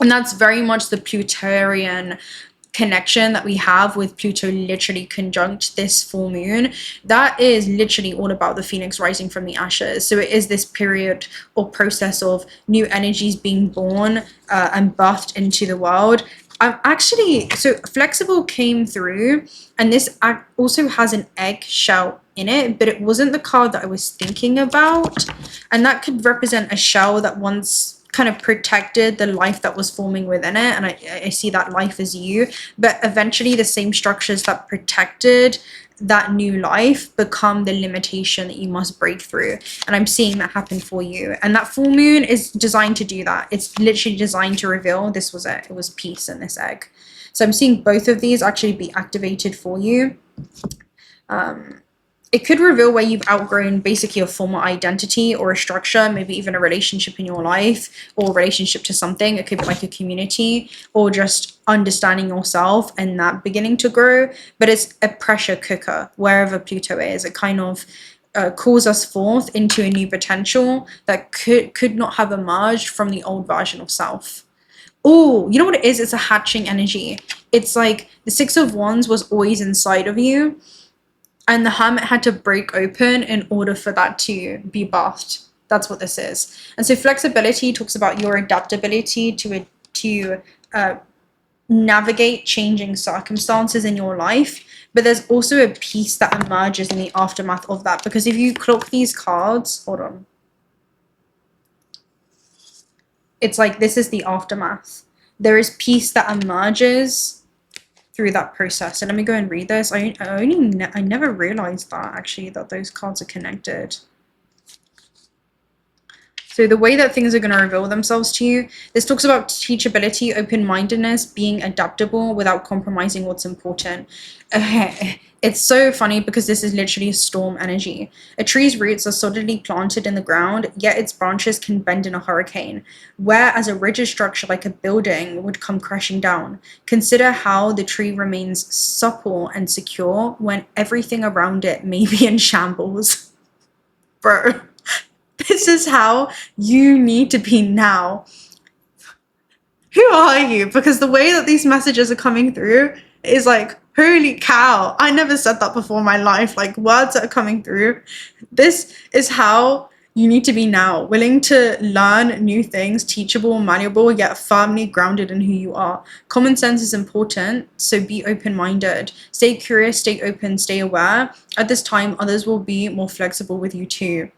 And that's very much the Plutorian connection that we have with Pluto literally conjunct this full moon. That is literally all about the phoenix rising from the ashes. So it is this period or process of new energies being born and birthed into the world. So Flexible came through, and this also has an eggshell in it, but it wasn't the card that I was thinking about, and that could represent a shell that once kind of protected the life that was forming within it, and I see that life as you, but eventually the same structures that protected that new life become the limitation that you must break through, and I'm seeing that happen for you. And that full moon is designed to do that. It's literally designed to reveal this was it. It was peace in this egg. So I'm seeing both of these actually be activated for you. It could reveal where you've outgrown basically a former identity or a structure, maybe even a relationship in your life or a relationship to something. It could be like a community or just understanding yourself and that beginning to grow. But it's a pressure cooker wherever Pluto is. It kind of calls us forth into a new potential that could not have emerged from the old version of self. Oh, you know what it is? It's a hatching energy. It's like the Six of Wands was always inside of you, and the Hermit had to break open in order for that to be birthed. That's what this is. And so flexibility talks about your adaptability to to navigate changing circumstances in your life, but there's also a peace that emerges in the aftermath of that. Because if you clock these cards, hold on, it's like this is the aftermath. There is peace that emerges through that process. And let me go and read this. I never realized that actually, that those cards are connected. So the way that things are going to reveal themselves to you, this talks about teachability, open-mindedness, being adaptable without compromising what's important. It's so funny because this is literally a storm energy. A tree's roots are solidly planted in the ground, yet its branches can bend in a hurricane, whereas a rigid structure like a building would come crashing down. Consider how the tree remains supple and secure when everything around it may be in shambles. Bro. This is how you need to be now. Who are you? Because the way that these messages are coming through is like, holy cow. I never said that before in my life. Like, words that are coming through. This is how you need to be now. Willing to learn new things, teachable, malleable, yet firmly grounded in who you are. Common sense is important, so be open-minded. Stay curious, stay open, stay aware. At this time, others will be more flexible with you too.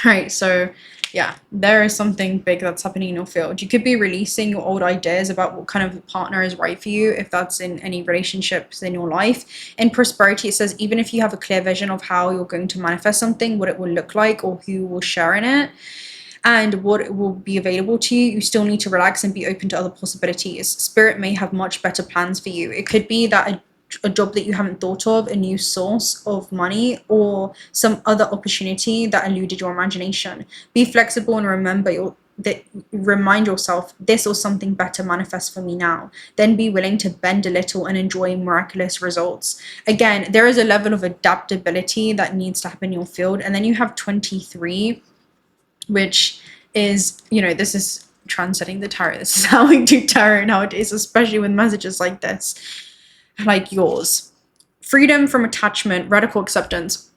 Right, so yeah, there is something big that's happening in your field. You could be releasing your old ideas about what kind of partner is right for you, if that's in any relationships in your life. In prosperity, it says even if you have a clear vision of how you're going to manifest something, what it will look like, or who will share in it, and what will be available to you, you still need to relax and be open to other possibilities. Spirit may have much better plans for you. It could be that a job that you haven't thought of, a new source of money, or some other opportunity that eluded your imagination. Be flexible and remind yourself, this or something better manifests for me now. Then be willing to bend a little and enjoy miraculous results. Again, there is a level of adaptability that needs to happen in your field. And then you have 23, which is, you know, this is transcending the tarot. This is how we do tarot nowadays, especially with messages like this. Like yours. Freedom from attachment, radical acceptance.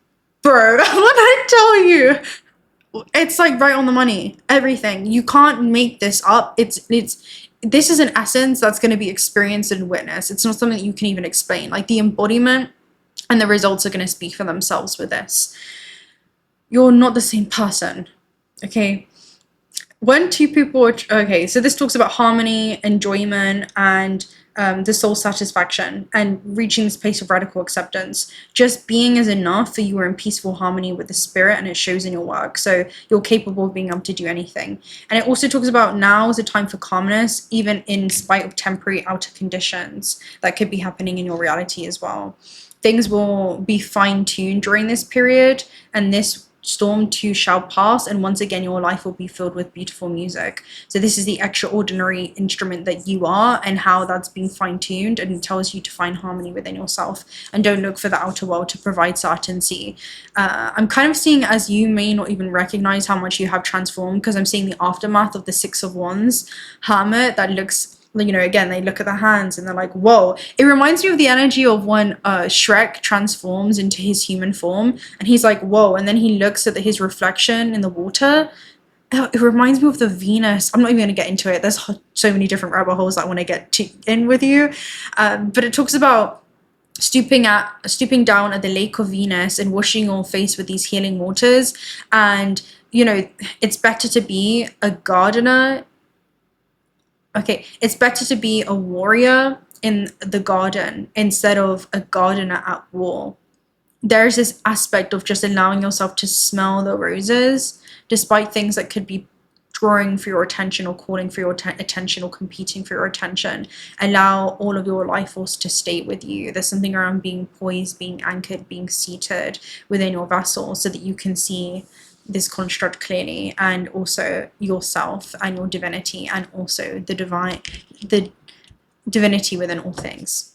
Bro, what I tell you, it's like right on the money. Everything. You can't make this up. This is an essence that's going to be experienced and witnessed. It's not something that you can even explain. Like the embodiment and the results are going to speak for themselves with this. You're not the same person. Okay. When two people are, okay, so this talks about harmony, enjoyment, and the soul satisfaction and reaching this place of radical acceptance. Just being is enough, for you are in peaceful harmony with the spirit, and it shows in your work. So you're capable of being able to do anything. And it also talks about now is a time for calmness, even in spite of temporary outer conditions that could be happening in your reality as well. Things will be fine-tuned during this period, and this storm too shall pass, and once again your life will be filled with beautiful music. So this is the extraordinary instrument that you are, and how that's being fine-tuned, and it tells you to find harmony within yourself and don't look for the outer world to provide certainty. I'm kind of seeing, as you may not even recognize how much you have transformed, because I'm seeing the aftermath of the 6 of Wands hermit that looks, you know, again, they look at the hands and they're like, whoa. It reminds me of the energy of when Shrek transforms into his human form, and he's like, whoa, and then he looks at his reflection in the water. It reminds me of the Venus. I'm not even going to get into it. There's so many different rabbit holes that I want to get in with you. But it talks about stooping down at the lake of Venus and washing your face with these healing waters. And, you know, it's better to be a gardener. Okay, it's better to be a warrior in the garden instead of a gardener at war. There's this aspect of just allowing yourself to smell the roses, despite things that could be drawing for your attention or calling for your attention or competing for your attention. Allow all of your life force to stay with you. There's something around being poised, being anchored, being seated within your vessel, so that you can see this construct clearly, and also yourself and your divinity, and also the divinity within all things.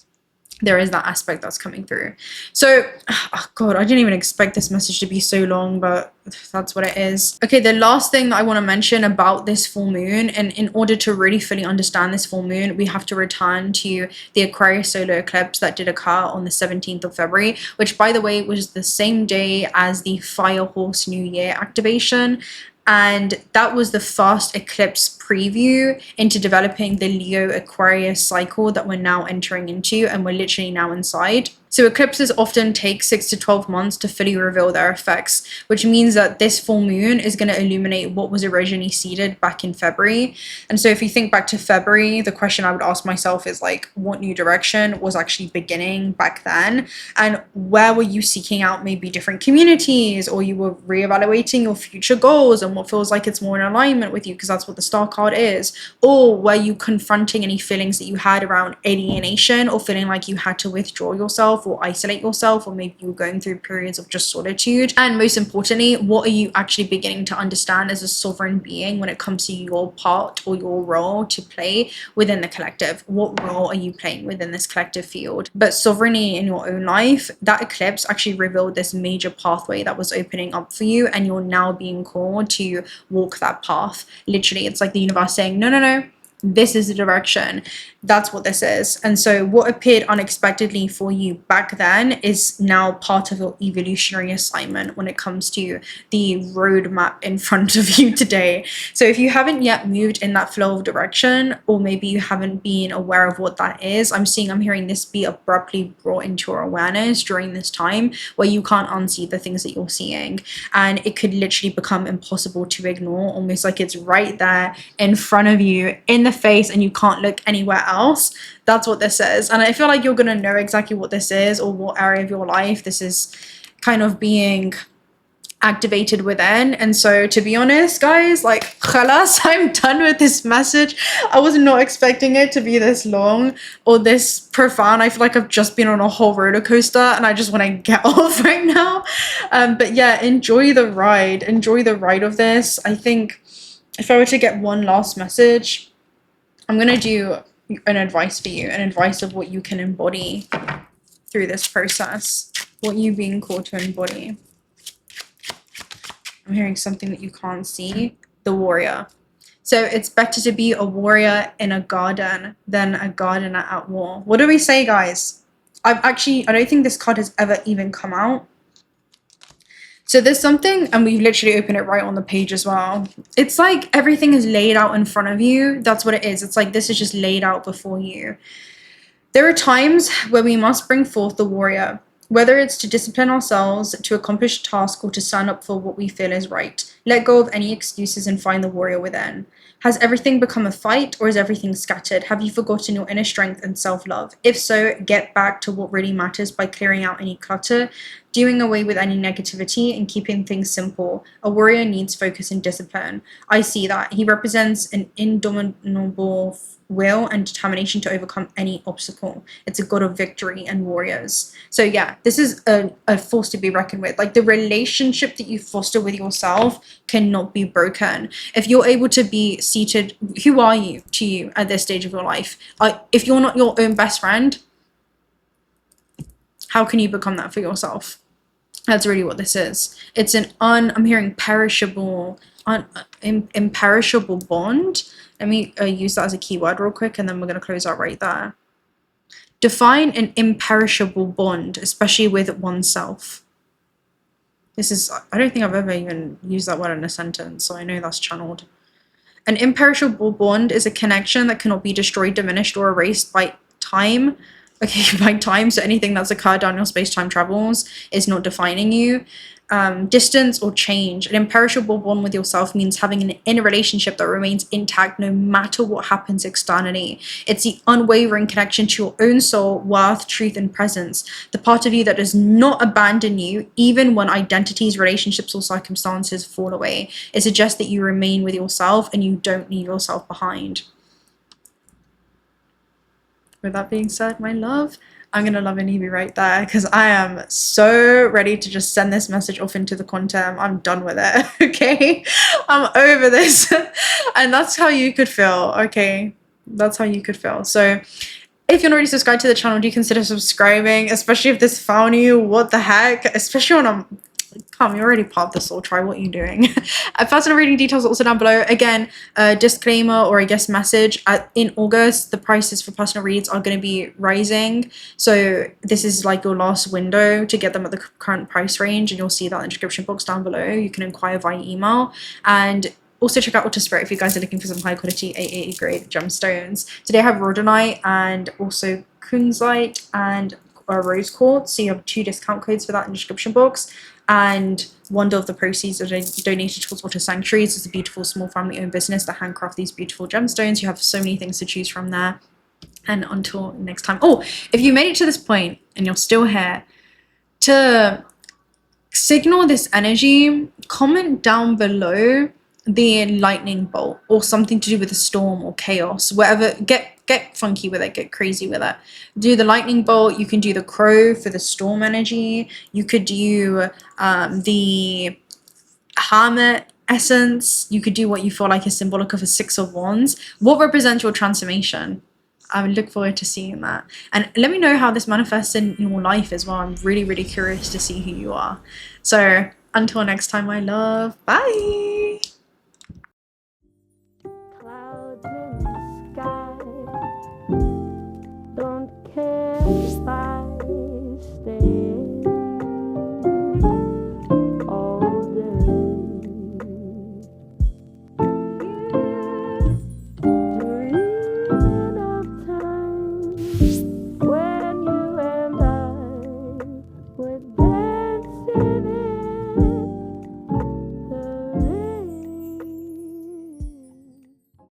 There is that aspect that's coming through. So, oh God, I didn't even expect this message to be so long, but that's what it is. Okay, the last thing that I want to mention about this full moon, and in order to really fully understand this full moon, we have to return to the Aquarius solar eclipse that did occur on the 17th of February, which, by the way, was the same day as the Fire Horse New Year activation. And that was the first eclipse preview into developing the Leo Aquarius cycle that we're now entering into, and we're literally now inside. So eclipses often take 6 to 12 months to fully reveal their effects, which means that this full moon is going to illuminate what was originally seeded back in February. And so if you think back to February, the question I would ask myself is like, what new direction was actually beginning back then? And where were you seeking out maybe different communities, or you were reevaluating your future goals and what feels like it's more in alignment with you, because that's what the star card is? Or were you confronting any feelings that you had around alienation, or feeling like you had to withdraw yourself or isolate yourself, or maybe you were going through periods of just solitude? And most importantly, what are you actually beginning to understand as a sovereign being when it comes to your part or your role to play within the collective? What role are you playing within this collective field? But sovereignty in your own life, that eclipse actually revealed this major pathway that was opening up for you, and you're now being called to walk that path. Literally, it's like the universe saying, no, no, no, this is the direction. That's what this is. And so what appeared unexpectedly for you back then is now part of your evolutionary assignment when it comes to the roadmap in front of you today. So if you haven't yet moved in that flow of direction, or maybe you haven't been aware of what that is, I'm hearing this be abruptly brought into your awareness during this time where you can't unsee the things that you're seeing. And it could literally become impossible to ignore, almost like it's right there in front of you, in the face, and you can't look anywhere else. That's what this is. And I feel like you're going to know exactly what this is, or what area of your life this is kind of being activated within. And so to be honest, guys, like, khalas, I'm done with this message. I was not expecting it to be this long or this profound. I feel like I've just been on a whole roller coaster and I just want to get off right now. But yeah, enjoy the ride of this. I think if I were to get one last message, I'm going to do an advice for you, an advice of what you can embody through this process, what you're being called to embody. I'm hearing something that you can't see, the warrior. So it's better to be a warrior in a garden than a gardener at war. What do we say, guys? I don't think this card has ever even come out. So there's something, and we've literally opened it right on the page as well. It's like everything is laid out in front of you. That's what it is. It's like this is just laid out before you. There are times where we must bring forth the warrior, whether it's to discipline ourselves, to accomplish a task, or to stand up for what we feel is right. Let go of any excuses and find the warrior within. Has everything become a fight, or is everything scattered? Have you forgotten your inner strength and self-love? If so, get back to what really matters by clearing out any clutter, doing away with any negativity, and keeping things simple. A warrior needs focus and discipline. I see that. He represents an indomitable will and determination to overcome any obstacle. It's a god of victory and warriors. So yeah, this is a force to be reckoned with. Like, the relationship that you foster with yourself cannot be broken. If you're able to be seated, who are you to you at this stage of your life? If you're not your own best friend, how can you become that for yourself? That's really what this is. It's an I'm hearing perishable, imperishable bond. Let me use that as a keyword real quick, and then we're going to close out right there. Define an imperishable bond, especially with oneself. This is, I don't think I've ever even used that word in a sentence, so I know that's channeled. An imperishable bond is a connection that cannot be destroyed, diminished, or erased by time. Okay, by time, so anything that's occurred down your space-time travels is not defining you. Distance or change. An imperishable bond with yourself means having an inner relationship that remains intact no matter what happens externally. It's the unwavering connection to your own soul, worth, truth, and presence. The part of you that does not abandon you, even when identities, relationships, or circumstances fall away. It suggests that you remain with yourself and you don't leave yourself behind. With that being said, my love, I'm going to love and leave you right there, because I am so ready to just send this message off into the quantum. I'm done with it, okay? I'm over this. And that's how you could feel, okay? That's how you could feel. So if you're not already subscribed to the channel, do consider subscribing, especially if this found you. What the heck? Especially on a... Come, you're already part of the soul tribe. What are you doing? Personal reading details are also down below. Again, disclaimer, or I guess message. In August, the prices for personal reads are going to be rising. So this is like your last window to get them at the current price range, and you'll see that in the description box down below. You can inquire via email. And Also check out OTTER Spirit if you guys are looking for some high quality AA grade gemstones. Today I have rhodonite and also kunzite and rose quartz. So you have 2 discount codes for that in the description box. And $1 of the proceeds are donated towards Water Sanctuaries. It's a beautiful small family-owned business that handcraft these beautiful gemstones. You have so many things to choose from there. And until next time. Oh, if you made it to this point and you're still here, to signal this energy, comment down below the lightning bolt or something to do with a storm or chaos, whatever. Get funky with it, get crazy with it. Do the lightning bolt. You can do the crow for the storm energy. You could do the hermit essence. You could do what you feel like is symbolic of a 6 of Wands. What represents your transformation? I would look forward to seeing that. And let me know how this manifests in your life as well. I'm really, really curious to see who you are. So until next time, my love. Bye.